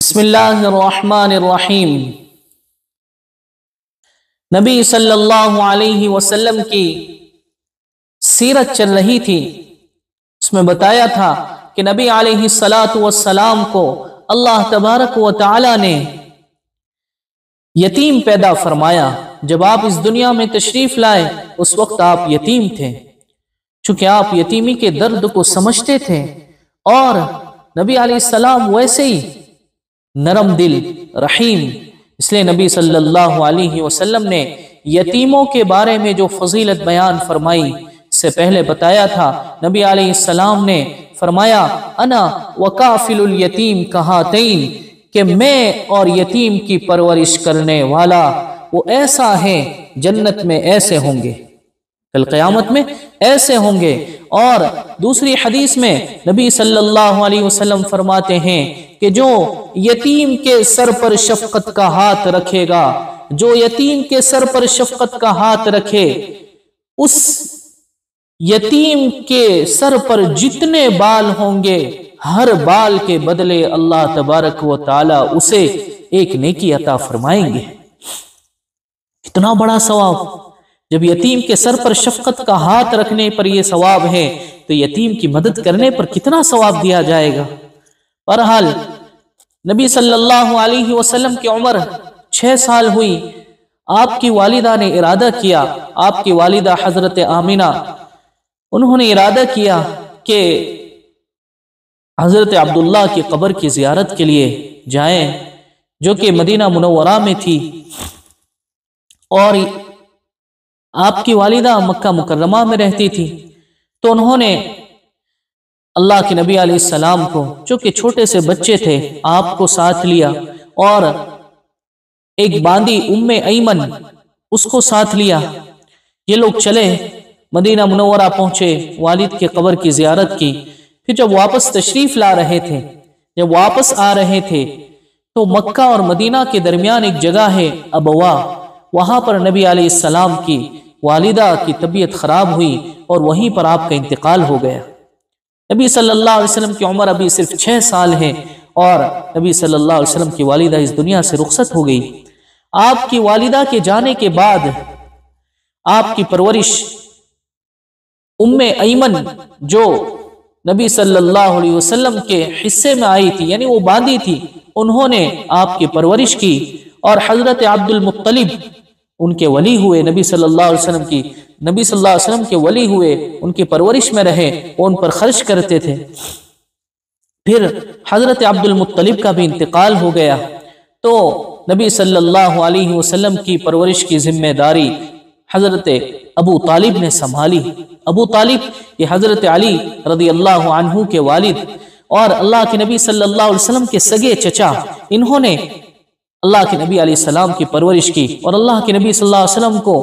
بسم اللہ الرحمن الرحیم۔ نبی صلی اللہ علیہ وسلم کی سیرت چل رہی تھی، اس میں بتایا تھا کہ نبی علیہ السلام کو اللہ تبارک و تعالی نے یتیم پیدا فرمایا۔ جب آپ اس دنیا میں تشریف لائے اس وقت آپ یتیم تھے، چونکہ آپ یتیمی کے درد کو سمجھتے تھے، اور نبی علیہ السلام ویسے ہی نرم دل، رحیم، اس لیے نبی صلی اللہ علیہ وسلم نے یتیموں کے بارے میں جو فضیلت بیان فرمائی، اس سے پہلے بتایا تھا نبی علیہ السلام نے فرمایا انا وکافل الیتیم کہاتین، کہ میں اور یتیم کی پرورش کرنے والا وہ ایسا ہے، جنت میں ایسے ہوں گے، کل قیامت میں ایسے ہوں گے۔ اور دوسری حدیث میں نبی صلی اللہ علیہ وسلم فرماتے ہیں کہ جو یتیم کے سر پر شفقت کا ہاتھ رکھے گا، جو یتیم کے سر پر شفقت کا ہاتھ رکھے، اس یتیم کے سر پر جتنے بال ہوں گے، ہر بال کے بدلے اللہ تبارک و تعالی اسے ایک نیکی عطا فرمائیں گے۔ اتنا بڑا ثواب! جب یتیم کے سر پر شفقت کا ہاتھ رکھنے پر یہ ثواب ہے تو یتیم کی مدد کرنے پر کتنا ثواب دیا جائے گا۔ بہرحال نبی صلی اللہ علیہ وسلم کی عمر 6 سال ہوئی، آپ کی والدہ نے ارادہ کیا، آپ کی والدہ حضرت آمنہ، انہوں نے ارادہ کیا کہ حضرت عبداللہ کی قبر کی زیارت کے لیے جائیں، جو کہ مدینہ منورہ میں تھی، اور آپ کی والدہ مکہ مکرمہ میں رہتی تھی۔ تو انہوں نے اللہ کے نبی علیہ السلام کو، جو کہ چھوٹے سے بچے تھے، آپ کو ساتھ لیا، اور ایک باندی ام ایمن اس کو ساتھ لیا۔ یہ لوگ چلے، مدینہ منورہ پہنچے، والد کے قبر کی زیارت کی۔ پھر جب واپس تشریف لا رہے تھے، جب واپس آ رہے تھے، تو مکہ اور مدینہ کے درمیان ایک جگہ ہے ابوا، وہاں پر نبی علیہ السلام کی والدہ کی طبیعت خراب ہوئی اور وہیں پر آپ کا انتقال ہو گیا۔ نبی صلی اللہ علیہ وسلم کی عمر ابھی صرف 6 سال ہے، اور نبی صلی اللہ علیہ وسلم کی والدہ اس دنیا سے رخصت ہو گئی۔ آپ کی والدہ کے جانے کے بعد آپ کی پرورش ام ایمن، جو نبی صلی اللہ علیہ وسلم کے حصے میں آئی تھی، یعنی وہ باندی تھی، انہوں نے آپ کی پرورش کی، اور حضرت عبد المطلب ان کے ولی ہوئے، نبی صلی اللہ علیہ وسلم کے ولی ہوئے، ان کی پرورش میں رہے، وہ ان پر خرچ کرتے تھے۔ پھر حضرت عبد المطلب کا بھی انتقال ہو گیا، تو نبی صلی اللہ علیہ وسلم کی پرورش کی ذمہ داری حضرت ابو طالب نے سنبھالی۔ ابو طالب یہ حضرت علی رضی اللہ عنہ کے والد اور اللہ کے نبی صلی اللہ علیہ وسلم کے سگے چچا، انہوں نے اللہ کے نبی علیہ السلام کی پرورش کی، اور اللہ کے نبی صلی اللہ علیہ وسلم کو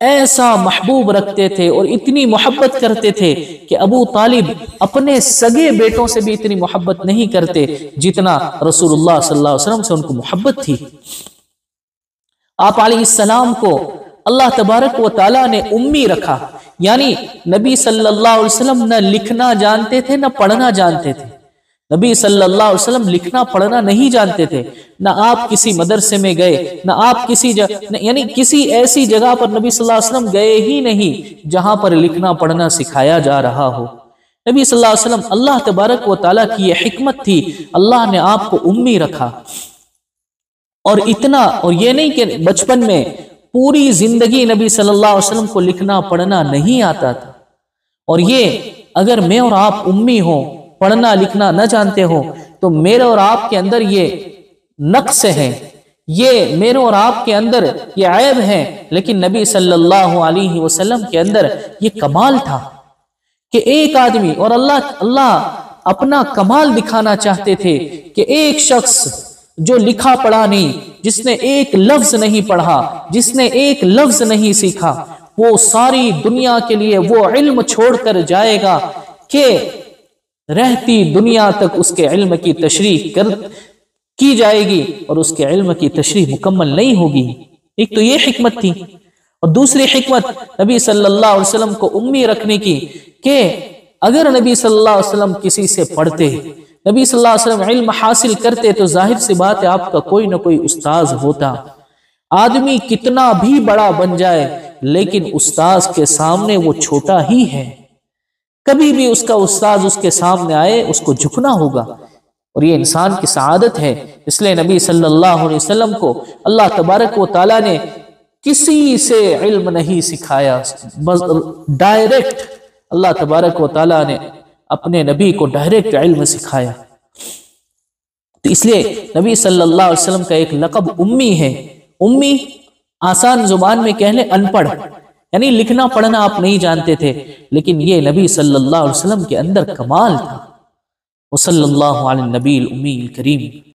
ایسا محبوب رکھتے تھے اور اتنی محبت کرتے تھے کہ ابو طالب اپنے سگے بیٹوں سے بھی اتنی محبت نہیں کرتے جتنا رسول اللہ صلی اللہ علیہ وسلم سے ان کو محبت تھی۔ آپ علیہ السلام کو اللہ تبارک و تعالیٰ نے امی رکھا، یعنی نبی صلی اللہ علیہ وسلم نہ لکھنا جانتے تھے نہ پڑھنا جانتے تھے۔ نبی صلی اللہ علیہ وسلم لکھنا پڑھنا نہیں جانتے تھے، نہ آپ کسی مدرسے میں گئے، نہ آپ یعنی کسی ایسی جگہ پر نبی صلی اللہ علیہ وسلم گئے ہی نہیں جہاں پر لکھنا پڑھنا سکھایا جا رہا ہو۔ نبی صلی اللہ علیہ وسلم، اللہ تبارک و تعالیٰ کی یہ حکمت تھی، اللہ نے آپ کو امی رکھا، اور اتنا، اور یہ نہیں کہ بچپن میں پوری زندگی نبی صلی اللہ علیہ وسلم کو لکھنا پڑھنا نہیں آتا تھا، اور یہ اگر میں اور آپ امی ہوں، پڑھنا لکھنا نہ جانتے ہو، تو میرے اور آپ کے اندر یہ نقص ہے، یہ میرے اور آپ کے اندر یہ عیب ہے، لیکن نبی صلی اللہ علیہ وسلم کے اندر یہ کمال تھا کہ ایک آدمی، اور اللہ اپنا کمال دکھانا چاہتے تھے کہ ایک شخص جو لکھا پڑھا نہیں، جس نے ایک لفظ نہیں پڑھا، جس نے ایک لفظ نہیں سیکھا، وہ ساری دنیا کے لیے وہ علم چھوڑ کر جائے گا کہ رہتی دنیا تک اس کے علم کی تشریح کی جائے گی، اور اس کے علم کی تشریح مکمل نہیں ہوگی۔ ایک تو یہ حکمت تھی، اور دوسری حکمت نبی صلی اللہ علیہ وسلم کو امی رکھنے کی، کہ اگر نبی صلی اللہ علیہ وسلم کسی سے پڑھتے نبی صلی اللہ علیہ وسلم علم حاصل کرتے تو ظاہر سی بات ہے آپ کا کوئی نہ کوئی استاذ ہوتا۔ آدمی کتنا بھی بڑا بن جائے لیکن استاذ کے سامنے وہ چھوٹا ہی ہے، کبھی بھی اس کا استاذ اس کے سامنے آئے اس کو جھکنا ہوگا، اور یہ انسان کی سعادت ہے۔ اس لیے نبی صلی اللہ علیہ وسلم کو اللہ تبارک و تعالیٰ نے کسی سے علم نہیں سکھایا، ڈائریکٹ اللہ تبارک و تعالیٰ نے اپنے نبی کو ڈائریکٹ علم سکھایا۔ تو اس لیے نبی صلی اللہ علیہ وسلم کا ایک لقب امی ہے۔ امی آسان زبان میں کہہ لیں ان پڑھ، یعنی لکھنا پڑھنا آپ نہیں جانتے تھے، لیکن یہ نبی صلی اللہ علیہ وسلم کے اندر کمال تھا۔ وصلی اللہ علی النبی الامی الکریم۔